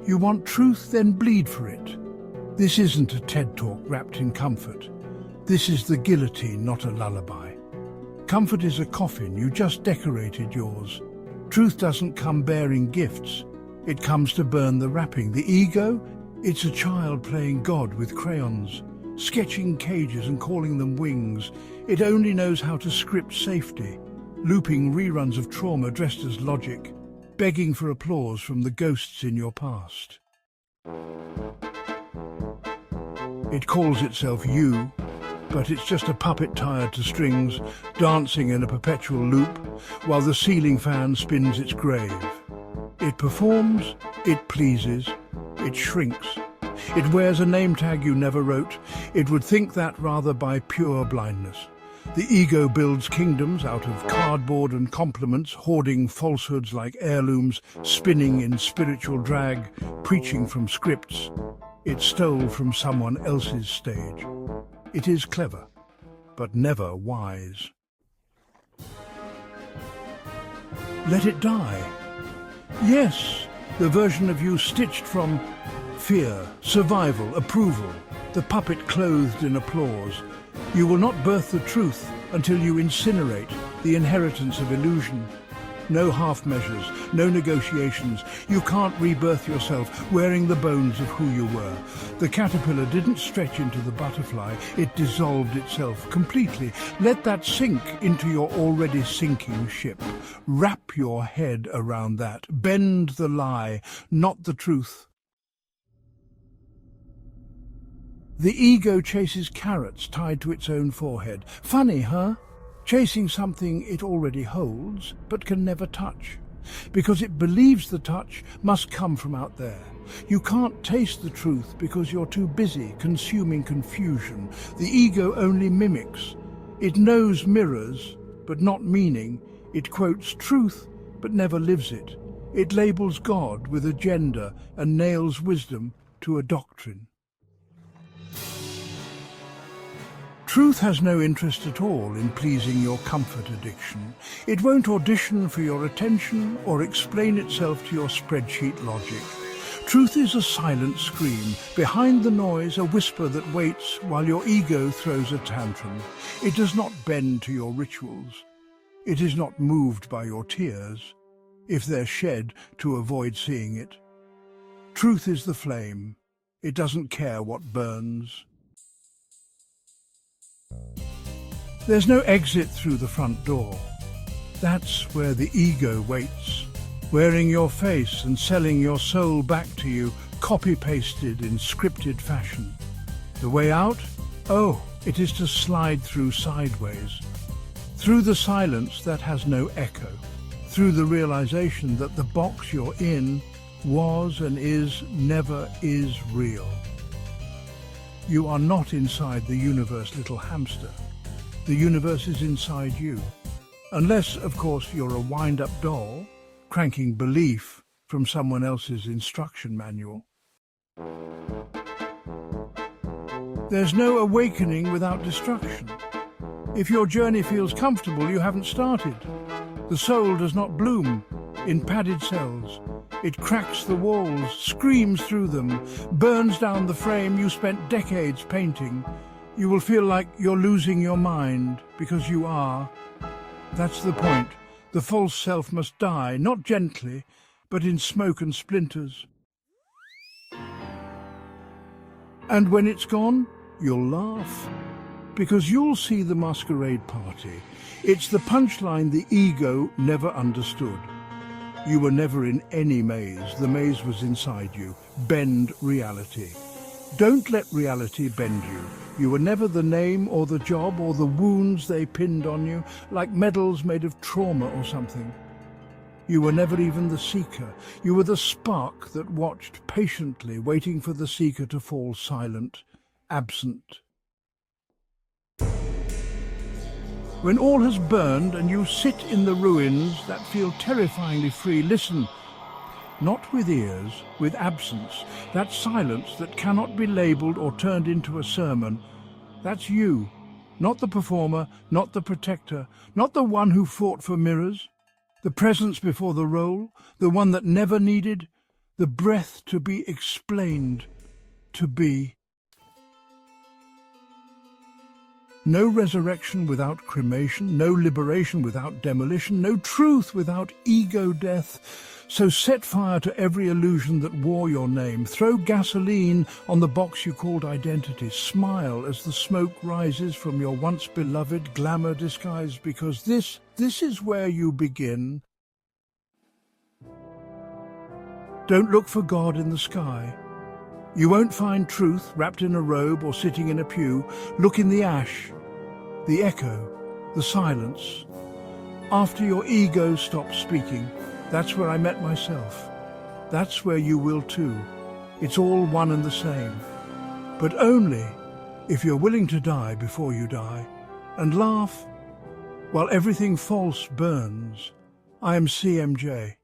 You want truth, then bleed for it. This isn't a TED Talk wrapped in comfort. This is the guillotine, not a lullaby. Comfort is a coffin, you just decorated yours. Truth doesn't come bearing gifts. It comes to burn the wrapping. The ego? It's a child playing God with crayons, sketching cages and calling them wings. It only knows how to script safety, looping reruns of trauma dressed as logic, begging for applause from the ghosts in your past. It calls itself you, but it's just a puppet tied to strings, dancing in a perpetual loop, while the ceiling fan spins its grave. It performs, it pleases, it shrinks. It wears a name tag you never wrote. It would think that rather by pure blindness. The ego builds kingdoms out of cardboard and compliments, hoarding falsehoods like heirlooms, spinning in spiritual drag, preaching from scripts it stole from someone else's stage. It is clever, but never wise. Let it die. Yes, the version of you stitched from fear, survival, approval, the puppet clothed in applause. You will not birth the truth until you incinerate the inheritance of illusion. No half measures, no negotiations. You can't rebirth yourself wearing the bones of who you were. The caterpillar didn't stretch into the butterfly, it dissolved itself completely. Let that sink into your already sinking ship. Wrap your head around that. Bend the lie, not the truth. The ego chases carrots tied to its own forehead. Funny, huh? Chasing something it already holds, but can never touch. Because it believes the touch must come from out there. You can't taste the truth because you're too busy consuming confusion. The ego only mimics. It knows mirrors, but not meaning. It quotes truth, but never lives it. It labels God with agenda and nails wisdom to a doctrine. Truth has no interest at all in pleasing your comfort addiction. It won't audition for your attention or explain itself to your spreadsheet logic. Truth is a silent scream, behind the noise a whisper that waits while your ego throws a tantrum. It does not bend to your rituals. It is not moved by your tears, if they're shed to avoid seeing it. Truth is the flame. It doesn't care what burns. There's no exit through the front door. That's where the ego waits, wearing your face and selling your soul back to you, copy-pasted in scripted fashion. The way out? Oh, it is to slide through sideways. Through the silence that has no echo. Through the realization that the box you're in was and is never is real. You are not inside the universe, little hamster. The universe is inside you. Unless, of course, you're a wind-up doll, cranking belief from someone else's instruction manual. There's no awakening without destruction. If your journey feels comfortable, you haven't started. The soul does not bloom in padded cells. It cracks the walls, screams through them, burns down the frame you spent decades painting. You will feel like you're losing your mind, because you are. That's the point. The false self must die, not gently, but in smoke and splinters. And when it's gone, you'll laugh, because you'll see the masquerade party. It's the punchline the ego never understood. You were never in any maze. The maze was inside you. Bend reality. Don't let reality bend you. You were never the name or the job or the wounds they pinned on you, like medals made of trauma or something. You were never even the seeker. You were the spark that watched patiently, waiting for the seeker to fall silent, absent. When all has burned and you sit in the ruins that feel terrifyingly free, listen. Not with ears, with absence, that silence that cannot be labelled or turned into a sermon. That's you, not the performer, not the protector, not the one who fought for mirrors, the presence before the role, the one that never needed, the breath to be explained, to be. No resurrection without cremation, no liberation without demolition, no truth without ego death. So set fire to every illusion that wore your name. Throw gasoline on the box you called identity. Smile as the smoke rises from your once beloved glamour disguise, because this is where you begin. Don't look for God in the sky. You won't find truth wrapped in a robe or sitting in a pew. Look in the ash, the echo, the silence. After your ego stops speaking, that's where I met myself. That's where you will too. It's all one and the same. But only if you're willing to die before you die, and laugh while everything false burns. I am CMJ.